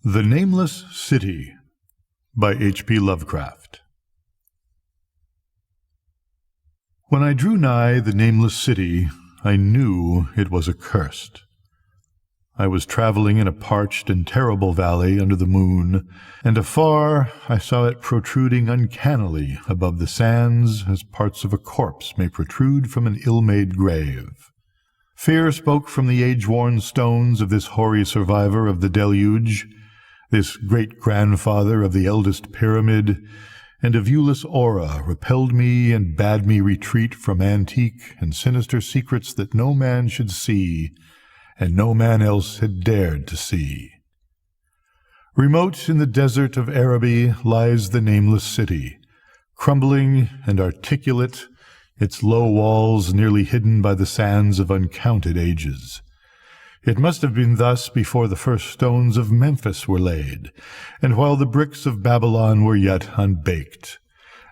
The Nameless City by H.P. Lovecraft. When I drew nigh the nameless city, I knew it was accursed. I was traveling in a parched and terrible valley under the moon, and afar I saw it protruding uncannily above the sands as parts of a corpse may protrude from an ill-made grave. Fear spoke from the age-worn stones of this hoary survivor of the deluge, this great-grandfather of the eldest pyramid, and a viewless aura repelled me and bade me retreat from antique and sinister secrets that no man should see, and no man else had dared to see. Remote in the desert of Araby lies the nameless city, crumbling and articulate, its low walls nearly hidden by the sands of uncounted ages. It must have been thus before the first stones of Memphis were laid, and while the bricks of Babylon were yet unbaked.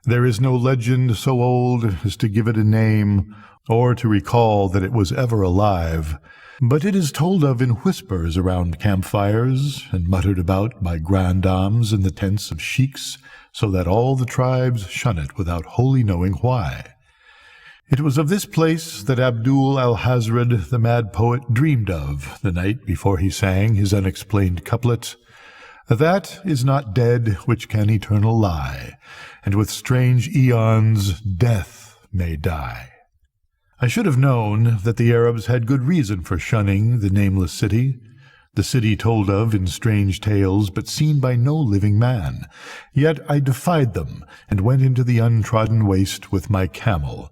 There is no legend so old as to give it a name, or to recall that it was ever alive, but it is told of in whispers around campfires, and muttered about by grandames in the tents of sheiks, so that all the tribes shun it without wholly knowing why. It was of this place that Abdul al-Hazred, the mad poet, dreamed of the night before he sang his unexplained couplet, "That is not dead which can eternal lie, and with strange eons death may die." I should have known that the Arabs had good reason for shunning the nameless city, the city told of in strange tales but seen by no living man. Yet I defied them and went into the untrodden waste with my camel.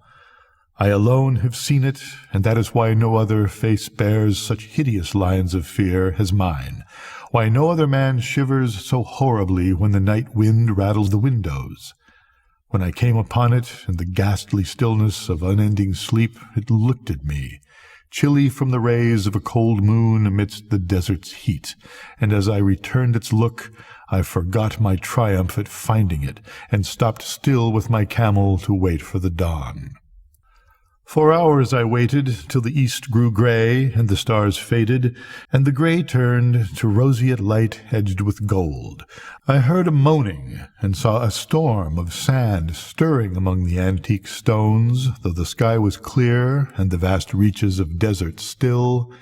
I alone have seen it, and that is why no other face bears such hideous lines of fear as mine, why no other man shivers so horribly when the night wind rattles the windows. When I came upon it in the ghastly stillness of unending sleep, it looked at me, chilly from the rays of a cold moon amidst the desert's heat, and as I returned its look, I forgot my triumph at finding it, and stopped still with my camel to wait for the dawn. For hours I waited, till the east grew grey, and the stars faded, and the grey turned to roseate light edged with gold. I heard a moaning, and saw a storm of sand stirring among the antique stones, though the sky was clear, and the vast reaches of desert still.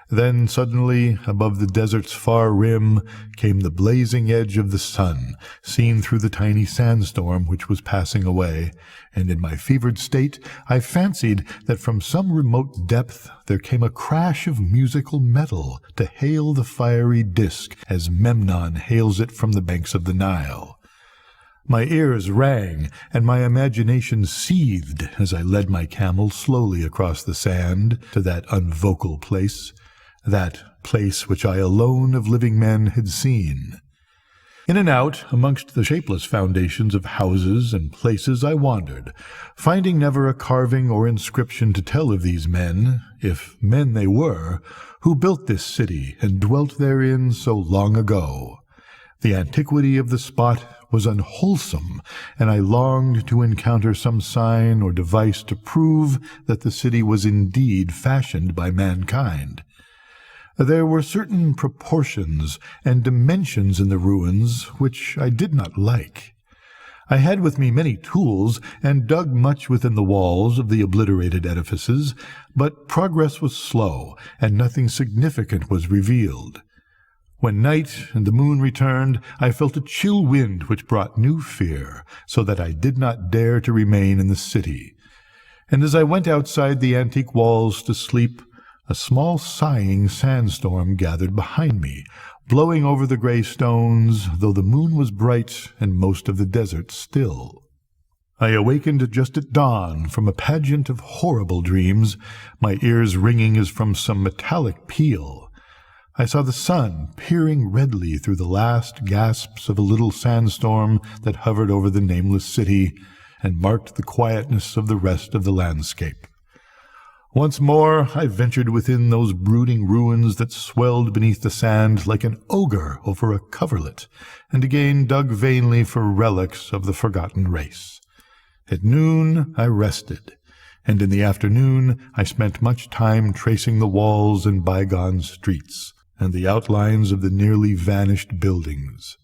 Then suddenly, above the desert's far rim, came the blazing edge of the sun, seen through the tiny sandstorm which was passing away, and in my fevered state I fancied that from some remote depth there came a crash of musical metal to hail the fiery disk as Memnon hails it from the banks of the Nile. My ears rang, and my imagination seethed as I led my camel slowly across the sand to that unvocal place, that place which I alone of living men had seen. In and out amongst the shapeless foundations of houses and places I wandered, finding never a carving or inscription to tell of these men, if men they were, who built this city and dwelt therein so long ago. The antiquity of the spot was unwholesome, and I longed to encounter some sign or device to prove that the city was indeed fashioned by mankind. There were certain proportions and dimensions in the ruins which I did not like. I had with me many tools, and dug much within the walls of the obliterated edifices, but progress was slow, and nothing significant was revealed. When night and the moon returned, I felt a chill wind which brought new fear, so that I did not dare to remain in the city. And as I went outside the antique walls to sleep, a small sighing sandstorm gathered behind me, blowing over the grey stones, though the moon was bright and most of the desert still. I awakened just at dawn from a pageant of horrible dreams, my ears ringing as from some metallic peal. I saw the sun peering redly through the last gasps of a little sandstorm that hovered over the nameless city, and marked the quietness of the rest of the landscape. Once more I ventured within those brooding ruins that swelled beneath the sand like an ogre over a coverlet, and again dug vainly for relics of the forgotten race. At noon I rested, and in the afternoon I spent much time tracing the walls and bygone streets. and the outlines of the nearly vanished buildings.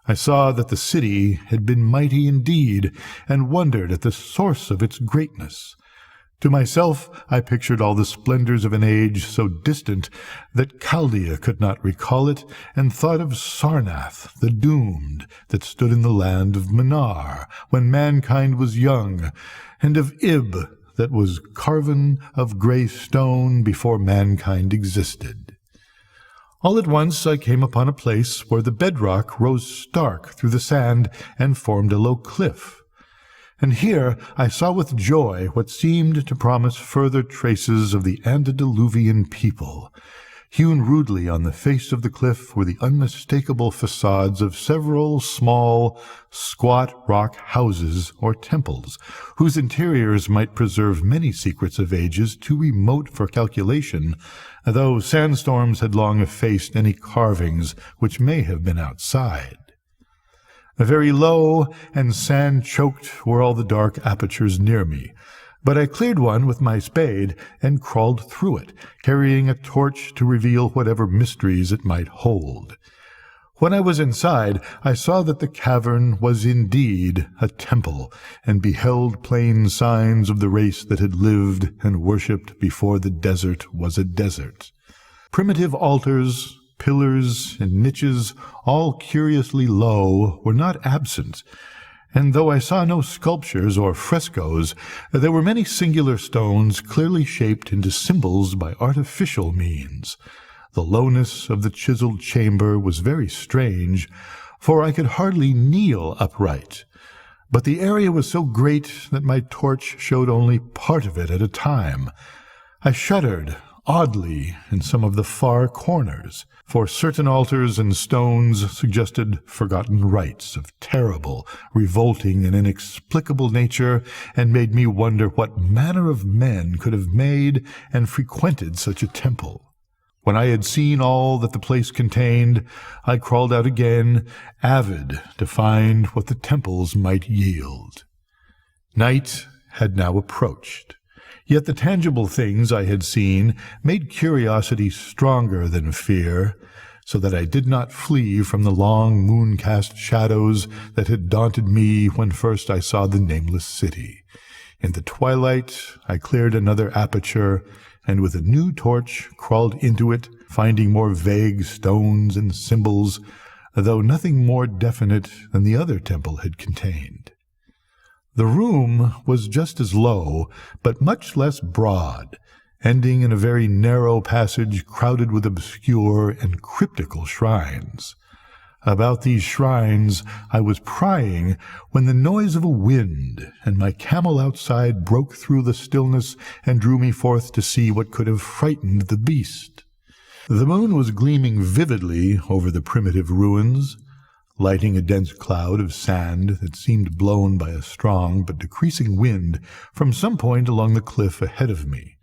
I saw that the city had been mighty indeed, and wondered at the source of its greatness. To myself I pictured all the splendors of an age so distant that Chaldea could not recall it, and thought of Sarnath, the doomed, that stood in the land of Manar, when mankind was young, and of Ib, that was carven of grey stone before mankind existed. All at once I came upon a place where the bedrock rose stark through the sand and formed a low cliff. And here I saw with joy what seemed to promise further traces of the antediluvian people. Hewn rudely on the face of the cliff were the unmistakable facades of several small, squat rock houses or temples, whose interiors might preserve many secrets of ages too remote for calculation, though sandstorms had long effaced any carvings which may have been outside. Very low and sand-choked were all the dark apertures near me, but I cleared one with my spade and crawled through it, carrying a torch to reveal whatever mysteries it might hold. When I was inside, I saw that the cavern was indeed a temple, and beheld plain signs of the race that had lived and worshipped before the desert was a desert. Primitive altars, pillars, and niches, all curiously low, were not absent, and though I saw no sculptures or frescoes, there were many singular stones clearly shaped into symbols by artificial means. The lowness of the chiseled chamber was very strange, for I could hardly kneel upright, but the area was so great that my torch showed only part of it at a time. I shuddered oddly in some of the far corners, for certain altars and stones suggested forgotten rites of terrible, revolting, and inexplicable nature, and made me wonder what manner of men could have made and frequented such a temple. When I had seen all that the place contained, I crawled out again, avid to find what the temples might yield. Night had now approached. Yet the tangible things I had seen made curiosity stronger than fear, so that I did not flee from the long moon-cast shadows that had daunted me when first I saw the nameless city. In the twilight I cleared another aperture, and with a new torch crawled into it, finding more vague stones and symbols, though nothing more definite than the other temple had contained. The room was just as low, but much less broad, ending in a very narrow passage crowded with obscure and cryptical shrines. About these shrines I was prying when the noise of a wind and my camel outside broke through the stillness and drew me forth to see what could have frightened the beast. The moon was gleaming vividly over the primitive ruins, lighting a dense cloud of sand that seemed blown by a strong but decreasing wind from some point along the cliff ahead of me.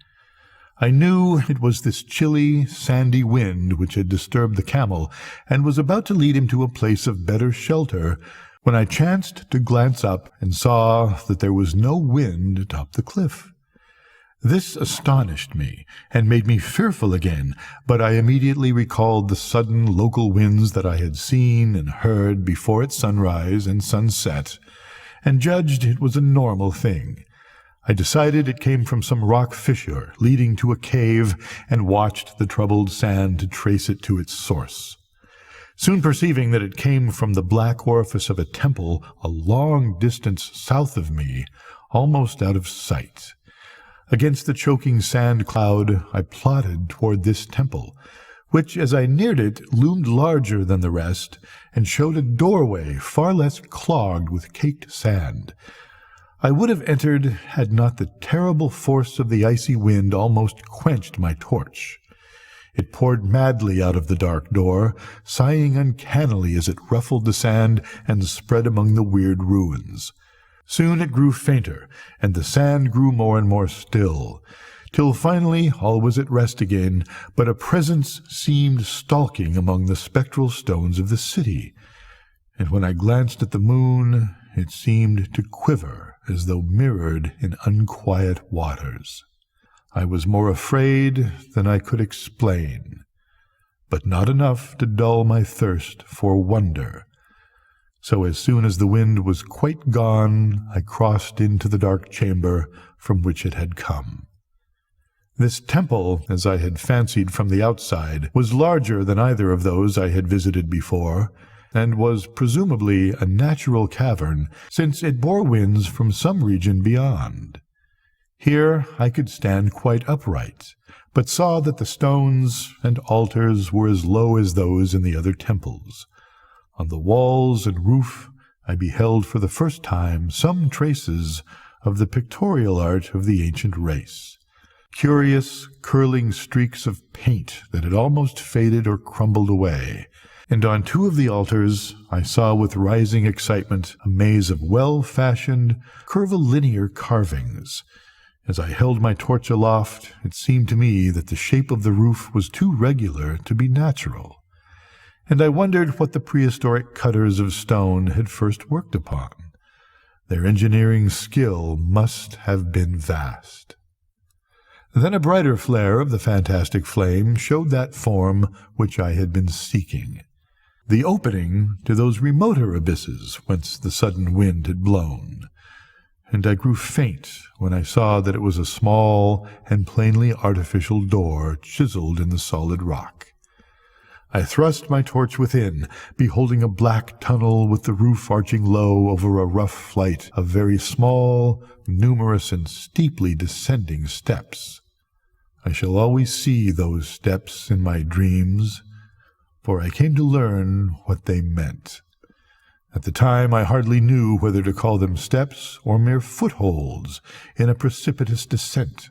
I knew it was this chilly, sandy wind which had disturbed the camel, and was about to lead him to a place of better shelter, when I chanced to glance up and saw that there was no wind atop the cliff. This astonished me, and made me fearful again, but I immediately recalled the sudden local winds that I had seen and heard before at sunrise and sunset, and judged it was a normal thing. I decided it came from some rock fissure leading to a cave, and watched the troubled sand to trace it to its source. Soon perceiving that it came from the black orifice of a temple a long distance south of me, almost out of sight. Against the choking sand cloud I plodded toward this temple, which, as I neared it, loomed larger than the rest, and showed a doorway far less clogged with caked sand. I would have entered had not the terrible force of the icy wind almost quenched my torch. It poured madly out of the dark door, sighing uncannily as it ruffled the sand and spread among the weird ruins. Soon it grew fainter, and the sand grew more and more still, till finally all was at rest again, but a presence seemed stalking among the spectral stones of the city, and when I glanced at the moon, it seemed to quiver as though mirrored in unquiet waters. I was more afraid than I could explain, but not enough to dull my thirst for wonder. So as soon as the wind was quite gone, I crossed into the dark chamber from which it had come. This temple, as I had fancied from the outside, was larger than either of those I had visited before, and was presumably a natural cavern, since it bore winds from some region beyond. Here I could stand quite upright, but saw that the stones and altars were as low as those in the other temples. On the walls and roof I beheld for the first time some traces of the pictorial art of the ancient race. Curious, curling streaks of paint that had almost faded or crumbled away, and on two of the altars I saw with rising excitement a maze of well-fashioned, curvilinear carvings. As I held my torch aloft, it seemed to me that the shape of the roof was too regular to be natural, and I wondered what the prehistoric cutters of stone had first worked upon. Their engineering skill must have been vast. Then a brighter flare of the fantastic flame showed that form which I had been seeking, the opening to those remoter abysses whence the sudden wind had blown, and I grew faint when I saw that it was a small and plainly artificial door chiseled in the solid rock. I thrust my torch within, beholding a black tunnel with the roof arching low over a rough flight of very small, numerous, and steeply descending steps. I shall always see those steps in my dreams, for I came to learn what they meant. At the time I hardly knew whether to call them steps or mere footholds in a precipitous descent.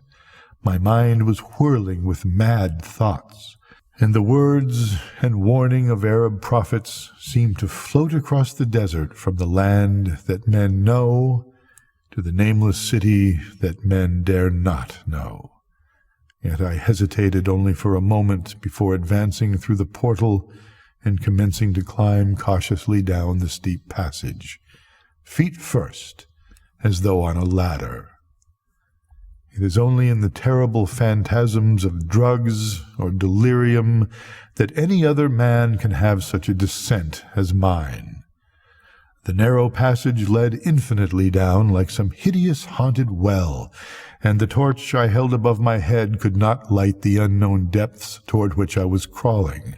My mind was whirling with mad thoughts, and the words and warning of Arab prophets seemed to float across the desert from the land that men know to the nameless city that men dare not know. Yet I hesitated only for a moment before advancing through the portal and commencing to climb cautiously down the steep passage, feet first, as though on a ladder. It is only in the terrible phantasms of drugs or delirium that any other man can have such a descent as mine. The narrow passage led infinitely down like some hideous haunted well, and the torch I held above my head could not light the unknown depths toward which I was crawling.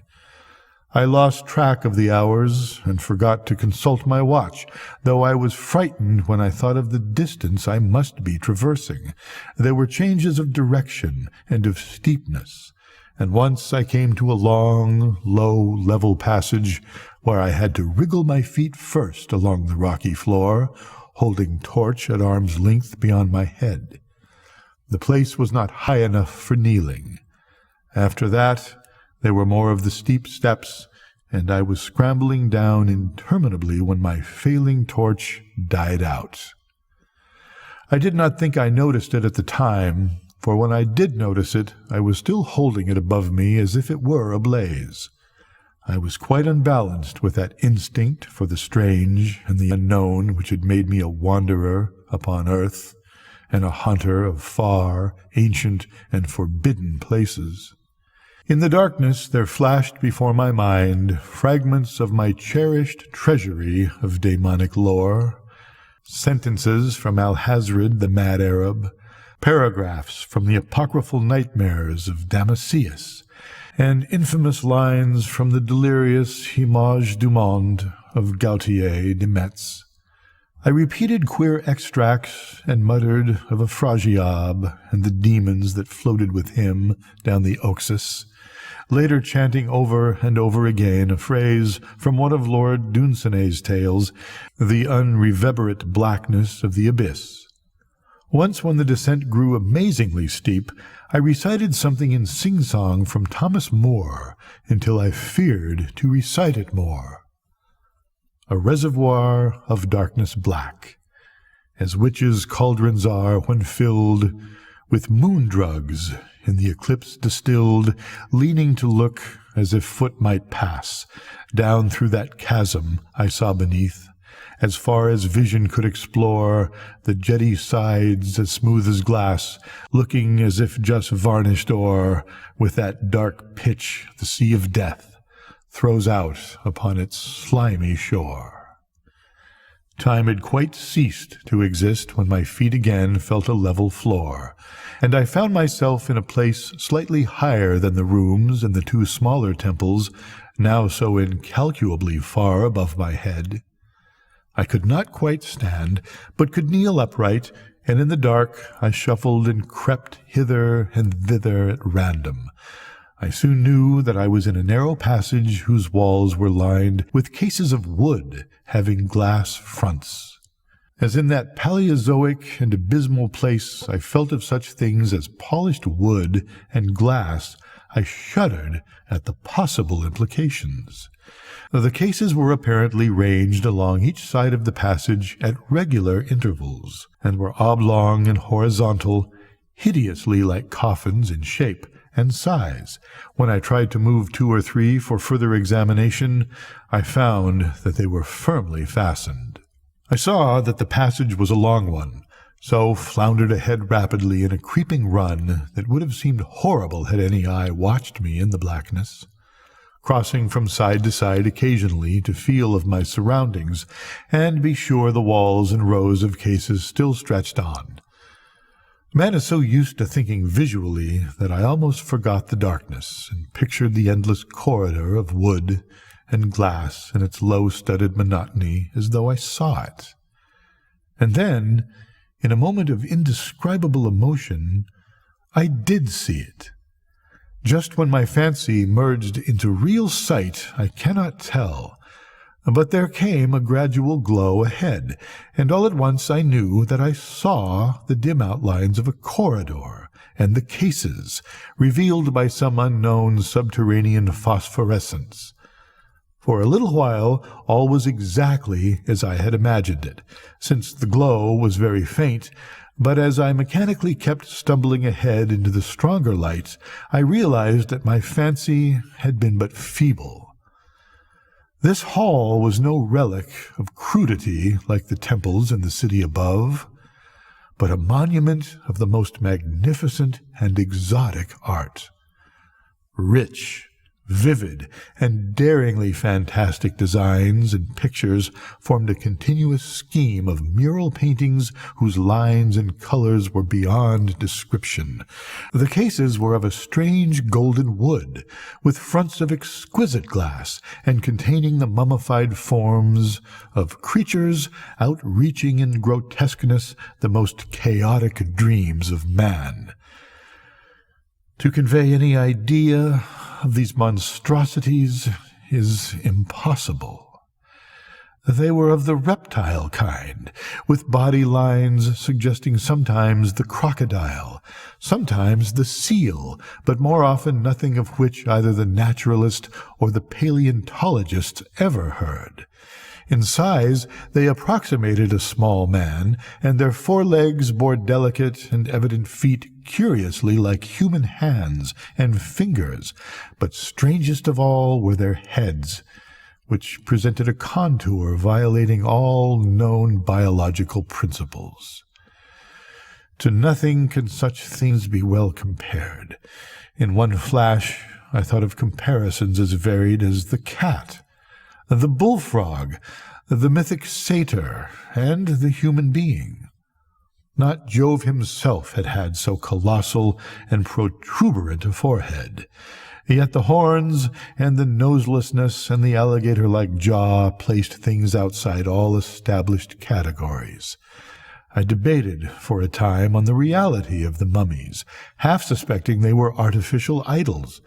I lost track of the hours and forgot to consult my watch, though I was frightened when I thought of the distance I must be traversing. There were changes of direction and of steepness, and once I came to a long, low, level passage where I had to wriggle my feet first along the rocky floor, holding torch at arm's length beyond my head. The place was not high enough for kneeling. After that, there were more of the steep steps, and I was scrambling down interminably when my failing torch died out. I did not think I noticed it at the time, for when I did notice it, I was still holding it above me as if it were ablaze. I was quite unbalanced with that instinct for the strange and the unknown which had made me a wanderer upon earth, and a hunter of far, ancient, and forbidden places. In the darkness there flashed before my mind fragments of my cherished treasury of demonic lore, sentences from Alhazred the mad Arab, paragraphs from the apocryphal nightmares of Damascus, and infamous lines from the delirious Images du Monde of Gautier de Metz. I repeated queer extracts and muttered of a Phragiab and the demons that floated with him down the Oxus, later chanting over and over again a phrase from one of Lord Dunsinay's tales, the unreverberate blackness of the abyss. Once, when the descent grew amazingly steep, I recited something in sing-song from Thomas Moore until I feared to recite it more. A reservoir of darkness black, as witches' cauldrons are when filled with moon drugs in the eclipse distilled, leaning to look as if foot might pass down through that chasm I saw beneath, As far as vision could explore, the jetty sides as smooth as glass, looking as if just varnished o'er with that dark pitch the sea of death throws out upon its slimy shore. Time had quite ceased to exist when my feet again felt a level floor, and I found myself in a place slightly higher than the rooms in the two smaller temples, now so incalculably far above my head. I could not quite stand, but could kneel upright, and in the dark I shuffled and crept hither and thither at random. I soon knew that I was in a narrow passage whose walls were lined with cases of wood having glass fronts. As in that Paleozoic and abysmal place I felt of such things as polished wood and glass, I shuddered at the possible implications. The cases were apparently ranged along each side of the passage at regular intervals, and were oblong and horizontal, hideously like coffins in shape and size. When I tried to move 2 or 3 for further examination, I found that they were firmly fastened. I saw that the passage was a long one, so floundered ahead rapidly in a creeping run that would have seemed horrible had any eye watched me in the blackness, crossing from side to side occasionally to feel of my surroundings and be sure the walls and rows of cases still stretched on. Man is so used to thinking visually that I almost forgot the darkness and pictured the endless corridor of wood and glass in its low-studded monotony as though I saw it. And then, in a moment of indescribable emotion, I did see it. Just when my fancy merged into real sight, I cannot tell, but there came a gradual glow ahead, and all at once I knew that I saw the dim outlines of a corridor and the cases, revealed by some unknown subterranean phosphorescence. For a little while all was exactly as I had imagined it, since the glow was very faint, but as I mechanically kept stumbling ahead into the stronger light, I realized that my fancy had been but feeble. This hall was no relic of crudity like the temples in the city above, but a monument of the most magnificent and exotic art. Rich, vivid, and daringly fantastic designs and pictures formed a continuous scheme of mural paintings whose lines and colors were beyond description. The cases were of a strange golden wood, with fronts of exquisite glass, and containing the mummified forms of creatures outreaching in grotesqueness the most chaotic dreams of man. To convey any idea of these monstrosities is impossible. They were of the reptile kind, with body lines suggesting sometimes the crocodile, sometimes the seal, but more often nothing of which either the naturalist or the paleontologist ever heard. In size they approximated a small man, and their forelegs bore delicate and evident feet curiously like human hands and fingers, but strangest of all were their heads, which presented a contour violating all known biological principles. To nothing can such things be well compared. In one flash I thought of comparisons as varied as the cat, the bullfrog, the mythic satyr, and the human being. Not Jove himself had had so colossal and protuberant a forehead, yet the horns and the noselessness and the alligator-like jaw placed things outside all established categories. I debated for a time on the reality of the mummies, half suspecting they were artificial idols,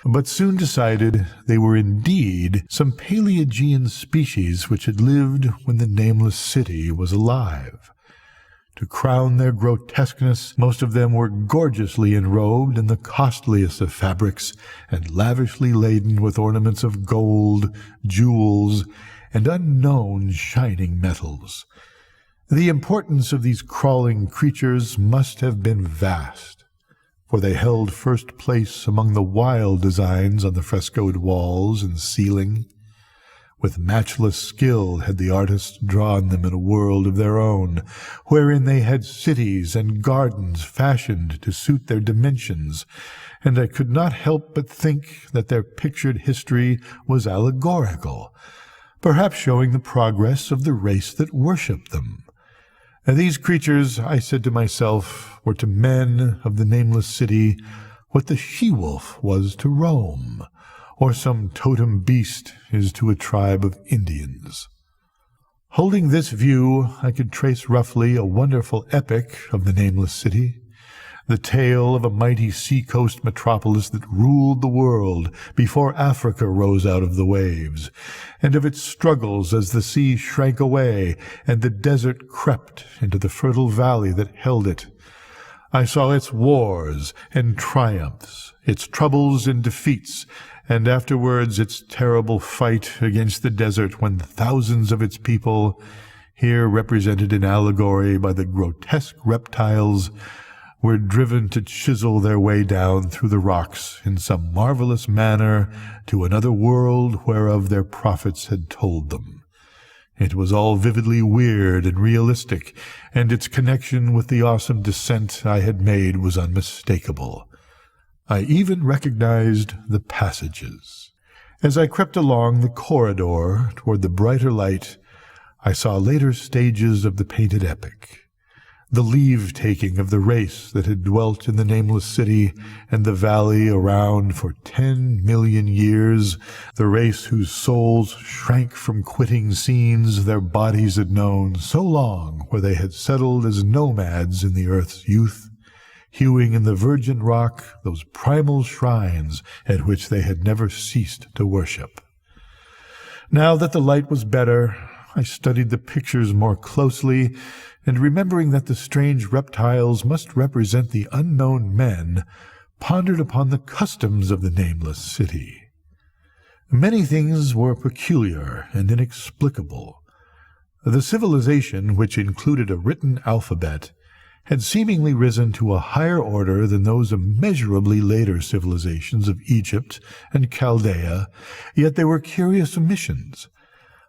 but soon decided they were indeed some Paleogean species which had lived when the nameless city was alive. To crown their grotesqueness, most of them were gorgeously enrobed in the costliest of fabrics and lavishly laden with ornaments of gold, jewels, and unknown shining metals. The importance of these crawling creatures must have been vast, for they held first place among the wild designs on the frescoed walls and ceiling. With matchless skill had the artists drawn them in a world of their own, wherein they had cities and gardens fashioned to suit their dimensions, and I could not help but think that their pictured history was allegorical, perhaps showing the progress of the race that worshipped them. And these creatures, I said to myself, were to men of the nameless city what the she-wolf was to Rome, or some totem beast is to a tribe of Indians. Holding this view, I could trace roughly a wonderful epic of the nameless city, the tale of a mighty sea-coast metropolis that ruled the world before Africa rose out of the waves, and of its struggles as the sea shrank away and the desert crept into the fertile valley that held it. I saw its wars and triumphs, its troubles and defeats, and afterwards its terrible fight against the desert when thousands of its people, here represented in allegory by the grotesque reptiles, were driven to chisel their way down through the rocks in some marvelous manner to another world whereof their prophets had told them. It was all vividly weird and realistic, and its connection with the awesome descent I had made was unmistakable. I even recognized the passages. As I crept along the corridor toward the brighter light, I saw later stages of the painted epic. The leave-taking of the race that had dwelt in the nameless city and the valley around for 10 million years, the race whose souls shrank from quitting scenes their bodies had known so long, where they had settled as nomads in the earth's youth, hewing in the virgin rock those primal shrines at which they had never ceased to worship. Now that the light was better, I studied the pictures more closely, and remembering that the strange reptiles must represent the unknown men, pondered upon the customs of the nameless city. Many things were peculiar and inexplicable. The civilization, which included a written alphabet, had seemingly risen to a higher order than those immeasurably later civilizations of Egypt and Chaldea, yet there were curious omissions.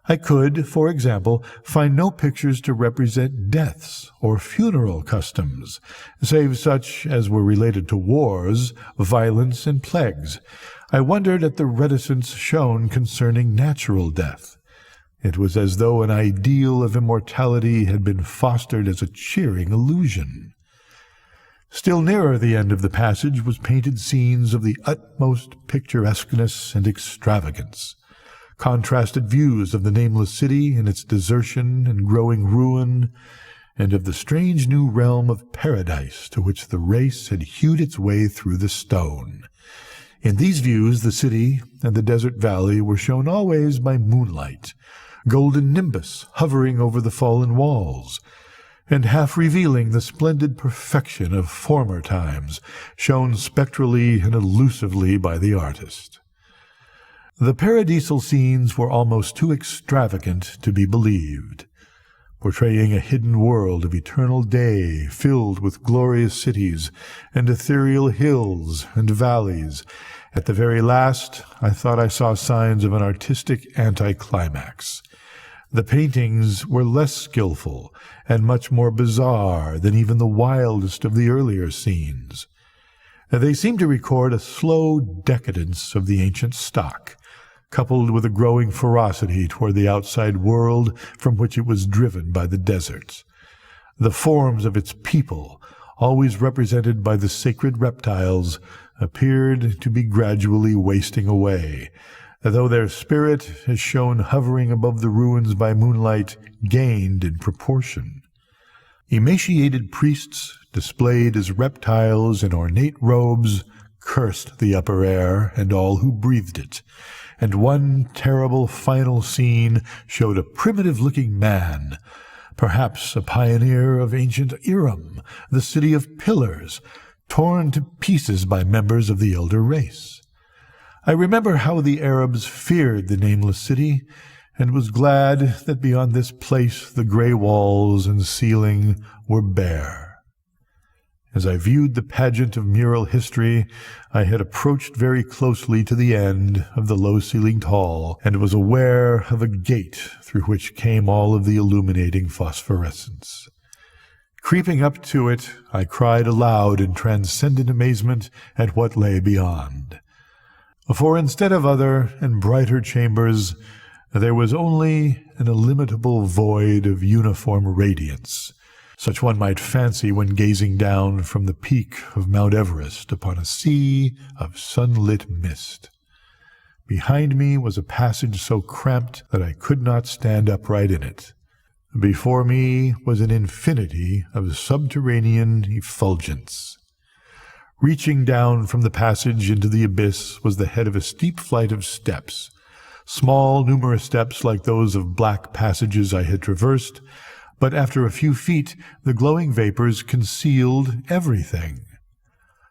I could, for example, find no pictures to represent deaths or funeral customs, save such as were related to wars, violence, and plagues. I wondered at the reticence shown concerning natural death. It was as though an ideal of immortality had been fostered as a cheering illusion. Still nearer the end of the passage was painted scenes of the utmost picturesqueness and extravagance. Contrasted views of the nameless city and its desertion and growing ruin, and of the strange new realm of paradise to which the race had hewed its way through the stone. In these views the city and the desert valley were shown always by moonlight, golden nimbus hovering over the fallen walls, and half revealing the splendid perfection of former times, shown spectrally and elusively by the artist. The paradisal scenes were almost too extravagant to be believed, portraying a hidden world of eternal day filled with glorious cities and ethereal hills and valleys. At the very last, I thought I saw signs of an artistic anticlimax. The paintings were less skillful and much more bizarre than even the wildest of the earlier scenes. They seemed to record a slow decadence of the ancient stock, coupled with a growing ferocity toward the outside world from which it was driven by the deserts. The forms of its people, always represented by the sacred reptiles, appeared to be gradually wasting away, though their spirit, as shown hovering above the ruins by moonlight, gained in proportion. Emaciated priests, displayed as reptiles in ornate robes, cursed the upper air and all who breathed it, and one terrible final scene showed a primitive-looking man, perhaps a pioneer of ancient Iram, the city of pillars, torn to pieces by members of the elder race. I remember how the Arabs feared the nameless city, and was glad that beyond this place the grey walls and ceiling were bare. As I viewed the pageant of mural history, I had approached very closely to the end of the low-ceilinged hall, and was aware of a gate through which came all of the illuminating phosphorescence. Creeping up to it, I cried aloud in transcendent amazement at what lay beyond. For instead of other and brighter chambers, there was only an illimitable void of uniform radiance, such one might fancy when gazing down from the peak of Mount Everest upon a sea of sunlit mist. Behind me was a passage so cramped that I could not stand upright in it. Before me was an infinity of subterranean effulgence. Reaching down from the passage into the abyss was the head of a steep flight of steps, small, numerous steps like those of black passages I had traversed, but after a few feet the glowing vapors concealed everything.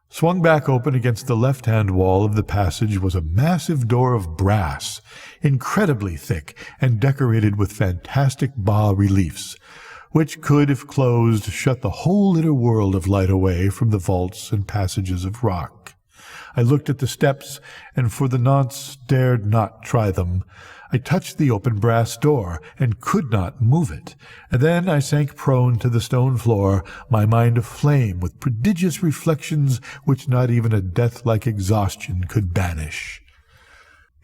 Swung back open against the left-hand wall of the passage was a massive door of brass, incredibly thick and decorated with fantastic bas-reliefs, which could, if closed, shut the whole inner world of light away from the vaults and passages of rock. I looked at the steps, and for the nonce dared not try them. I touched the open brass door, and could not move it, and then I sank prone to the stone floor, my mind aflame with prodigious reflections which not even a death-like exhaustion could banish.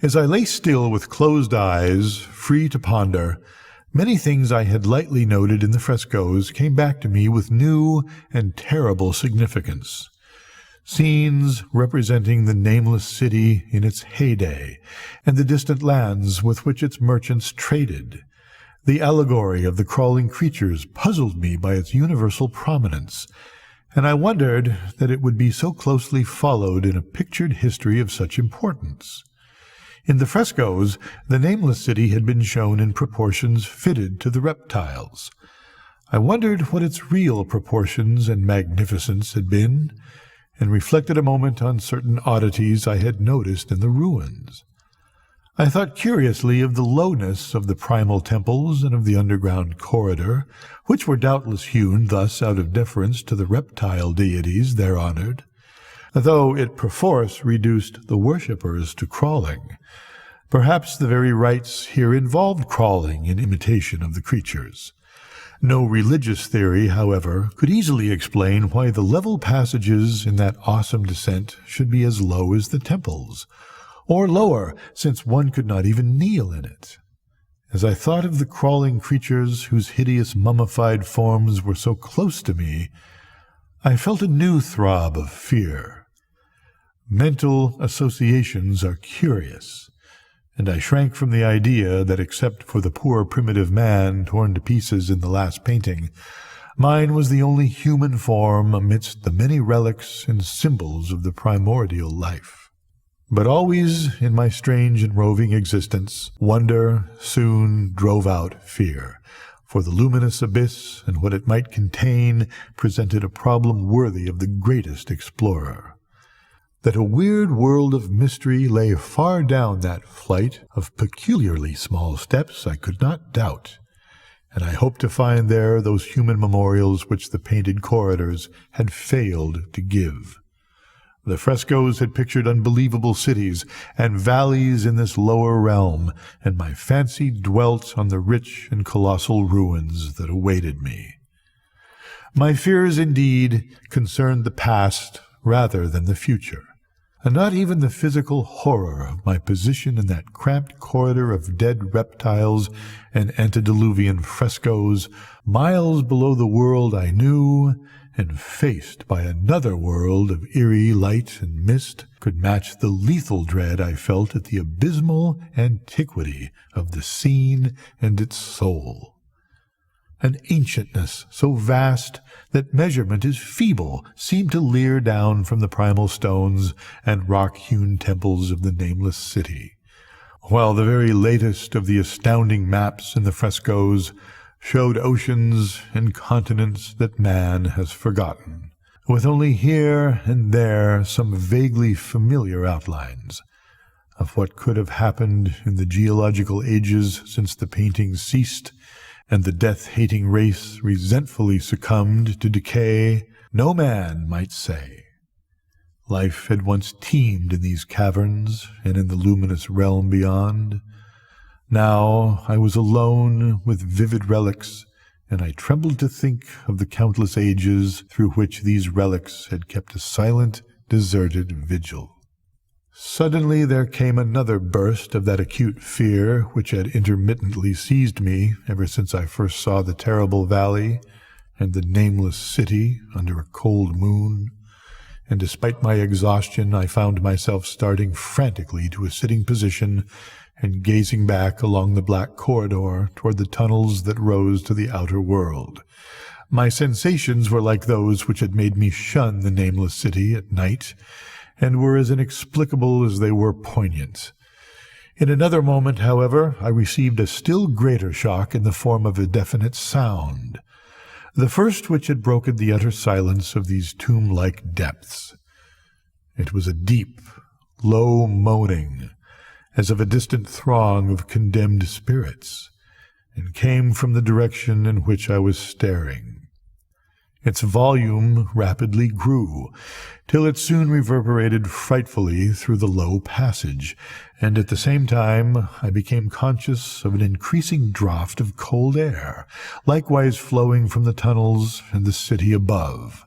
As I lay still with closed eyes, free to ponder, many things I had lightly noted in the frescoes came back to me with new and terrible significance. Scenes representing the nameless city in its heyday, and the distant lands with which its merchants traded. The allegory of the crawling creatures puzzled me by its universal prominence, and I wondered that it would be so closely followed in a pictured history of such importance. In the frescoes, the nameless city had been shown in proportions fitted to the reptiles. I wondered what its real proportions and magnificence had been, and reflected a moment on certain oddities I had noticed in the ruins. I thought curiously of the lowness of the primal temples and of the underground corridor, which were doubtless hewn thus out of deference to the reptile deities there honored, though it perforce reduced the worshippers to crawling. Perhaps the very rites here involved crawling in imitation of the creatures. No religious theory, however, could easily explain why the level passages in that awesome descent should be as low as the temples, or lower, since one could not even kneel in it. As I thought of the crawling creatures whose hideous mummified forms were so close to me, I felt a new throb of fear. Mental associations are curious, and I shrank from the idea that except for the poor primitive man torn to pieces in the last painting, mine was the only human form amidst the many relics and symbols of the primordial life. But always in my strange and roving existence, wonder soon drove out fear, for the luminous abyss and what it might contain presented a problem worthy of the greatest explorer. That a weird world of mystery lay far down that flight of peculiarly small steps I could not doubt, and I hoped to find there those human memorials which the painted corridors had failed to give. The frescoes had pictured unbelievable cities and valleys in this lower realm, and my fancy dwelt on the rich and colossal ruins that awaited me. My fears, indeed, concerned the past rather than the future, and not even the physical horror of my position in that cramped corridor of dead reptiles and antediluvian frescoes, miles below the world I knew, and faced by another world of eerie light and mist, could match the lethal dread I felt at the abysmal antiquity of the scene and its soul. An ancientness so vast that measurement is feeble seemed to leer down from the primal stones and rock-hewn temples of the nameless city, while the very latest of the astounding maps in the frescoes showed oceans and continents that man has forgotten, with only here and there some vaguely familiar outlines of what could have happened in the geological ages since the paintings ceased and the death-hating race resentfully succumbed to decay no man might say. Life had once teemed in these caverns and in the luminous realm beyond. Now I was alone with vivid relics, and I trembled to think of the countless ages through which these relics had kept a silent, deserted vigil. Suddenly there came another burst of that acute fear which had intermittently seized me ever since I first saw the terrible valley and the nameless city under a cold moon, and despite my exhaustion I found myself starting frantically to a sitting position and gazing back along the black corridor toward the tunnels that rose to the outer world. My sensations were like those which had made me shun the nameless city at night, and were as inexplicable as they were poignant. In another moment, however, I received a still greater shock in the form of a definite sound, the first which had broken the utter silence of these tomb-like depths. It was a deep, low moaning, as of a distant throng of condemned spirits, and came from the direction in which I was staring. Its volume rapidly grew, till it soon reverberated frightfully through the low passage, and at the same time I became conscious of an increasing draught of cold air, likewise flowing from the tunnels and the city above.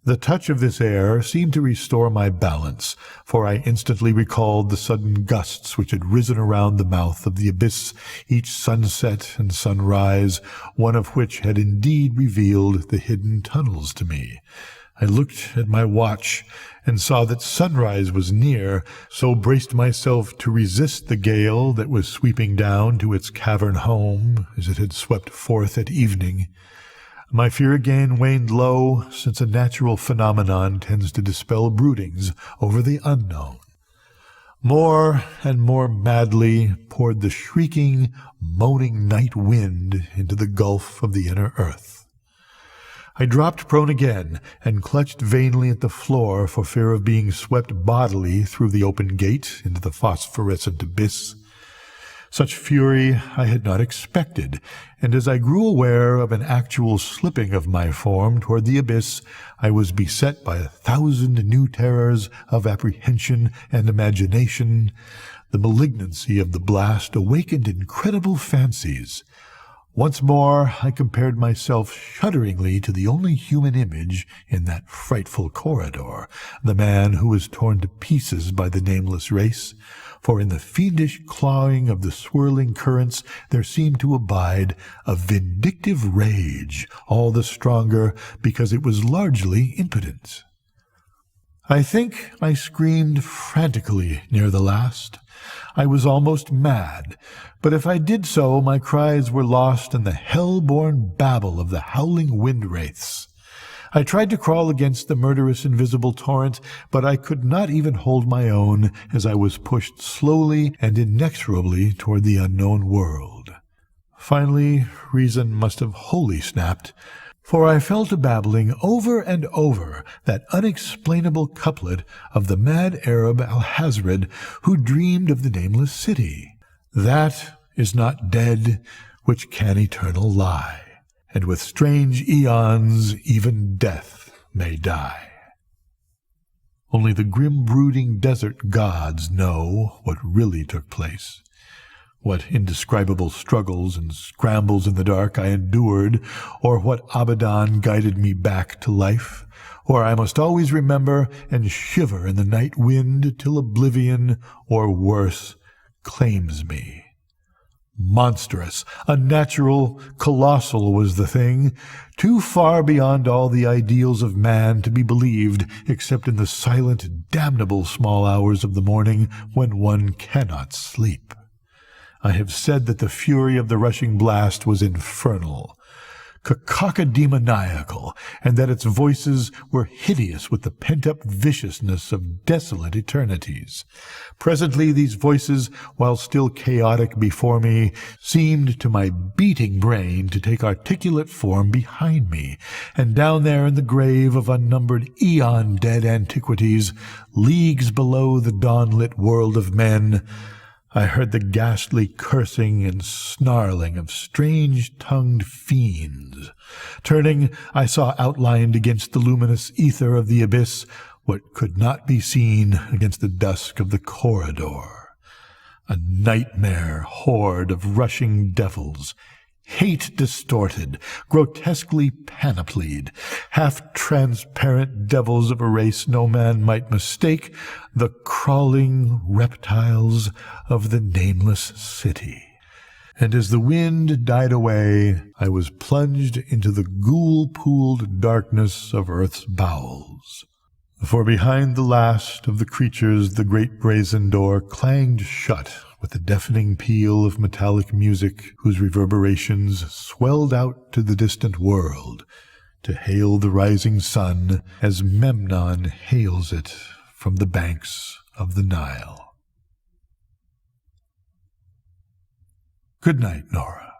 The touch of this air seemed to restore my balance, for I instantly recalled the sudden gusts which had risen around the mouth of the abyss each sunset and sunrise, one of which had indeed revealed the hidden tunnels to me. I looked at my watch and saw that sunrise was near, so braced myself to resist the gale that was sweeping down to its cavern home as it had swept forth at evening. My fear again waned low, since a natural phenomenon tends to dispel broodings over the unknown. More and more madly poured the shrieking, moaning night wind into the gulf of the inner earth. I dropped prone again, and clutched vainly at the floor for fear of being swept bodily through the open gate into the phosphorescent abyss. Such fury I had not expected, and as I grew aware of an actual slipping of my form toward the abyss, I was beset by 1,000 new terrors of apprehension and imagination. The malignancy of the blast awakened incredible fancies. Once more I compared myself shudderingly to the only human image in that frightful corridor, the man who was torn to pieces by the nameless race, for in the fiendish clawing of the swirling currents there seemed to abide a vindictive rage, all the stronger because it was largely impotent. I think I screamed frantically near the last. I was almost mad, but if I did so, my cries were lost in the hell-born babble of the howling wind-wraiths. I tried to crawl against the murderous invisible torrent, but I could not even hold my own as I was pushed slowly and inexorably toward the unknown world. Finally, reason must have wholly snapped, for I fell to babbling over and over that unexplainable couplet of the mad Arab Alhazred who dreamed of the nameless city. That is not dead which can eternal lie, and with strange eons even death may die. Only the grim brooding desert gods know what really took place, what indescribable struggles and scrambles in the dark I endured, or what Abaddon guided me back to life, or I must always remember and shiver in the night wind till oblivion, or worse, claims me. Monstrous, unnatural, colossal was the thing, too far beyond all the ideals of man to be believed except in the silent, damnable small hours of the morning when one cannot sleep. I have said that the fury of the rushing blast was infernal, cacodemoniacal, and that its voices were hideous with the pent-up viciousness of desolate eternities. Presently these voices, while still chaotic before me, seemed to my beating brain to take articulate form behind me, and down there in the grave of unnumbered eon-dead antiquities, leagues below the dawn-lit world of men, I heard the ghastly cursing and snarling of strange-tongued fiends. Turning, I saw outlined against the luminous ether of the abyss what could not be seen against the dusk of the corridor. A nightmare horde of rushing devils, hate-distorted, grotesquely panoplied, half-transparent devils of a race no man might mistake the crawling reptiles of the nameless city. And as the wind died away, I was plunged into the ghoul-pooled darkness of earth's bowels. For behind the last of the creatures the great brazen door clanged shut with a deafening peal of metallic music whose reverberations swelled out to the distant world to hail the rising sun as Memnon hails it from the banks of the Nile. Good night, Nora.